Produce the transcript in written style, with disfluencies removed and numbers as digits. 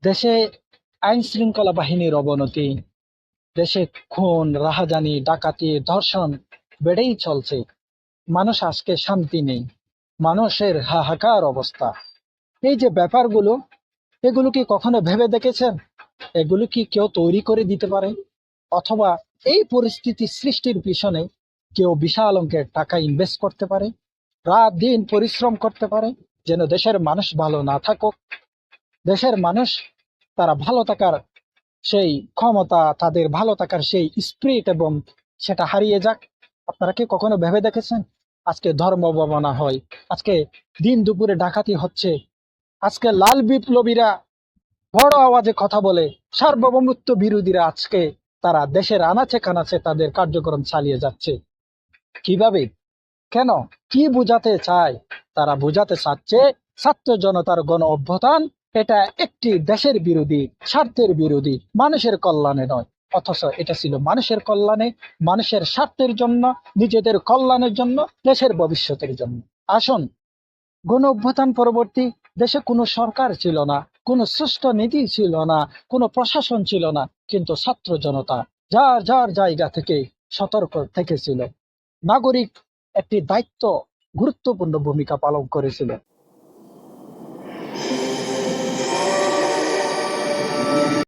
দেশে আইন শৃঙ্খলা বাহিনীর অবনতি, দেশে খুন, রাহাজানি, ডাকাতি, ধর্ষণ বেড়েই চলছে। মানুষ আজকে শান্তি নেই, মানুষের হাহাকার অবস্থা। এই যে ব্যাপারগুলো, এগুলো কি কখনো ভেবে দেখেছেন? এগুলো কি কেউ তৈরি করে দিতে পারে? অথবা এই পরিস্থিতি সৃষ্টির পিছনে কেউ বিশাল অঙ্কের টাকা ইনভেস্ট করতে পারে, রাত দিন পরিশ্রম করতে পারে, যেন দেশের মানুষ ভালো না থাকুক, দেশের মানুষ তারা ভালো থাকার সেই ক্ষমতা, তাদের ভালো থাকার সেই স্পিরিট এবং সেটা হারিয়ে যাক। আপনারা কি কখনো ভেবে দেখেছেন? আজকে ধর্ম ভাবনা হয়, আজকে দিন দুপুরে ডাকাতি হচ্ছে, আজকে লাল বিপ্লবীরা বড় আওয়াজে কথা বলে, সার্বভৌমত্ব বিরোধীরা আজকে তারা দেশের আনাচে কানাচে তাদের কার্যক্রম চালিয়ে যাচ্ছে। কিভাবে? কেন? কি বুঝাতে চায়? তারা বুঝাতে চাচ্ছে ছাত্র জনতার গণ অভ্যুত্থান এটা একটি দেশের বিরোধী, স্বার্থের বিরোধী, মানুষের কল্যাণে নয়। অথচ এটা ছিল মানুষের কল্যাণে, মানুষের স্বার্থের জন্য, নিজেদের কল্যাণের জন্য, দেশের ভবিষ্যতের জন্য। আসুন, গণ অভ্যুত্থান পরবর্তী দেশে কোনো সরকার ছিল না, কোনো সুষ্ঠু নীতি ছিল না, কোনো প্রশাসন ছিল না, কিন্তু ছাত্র জনতা যার যার জায়গা থেকে সতর্ক থেকেছিল। নাগরিক একটি দায়িত্ব, গুরুত্বপূর্ণ ভূমিকা পালন করেছিল।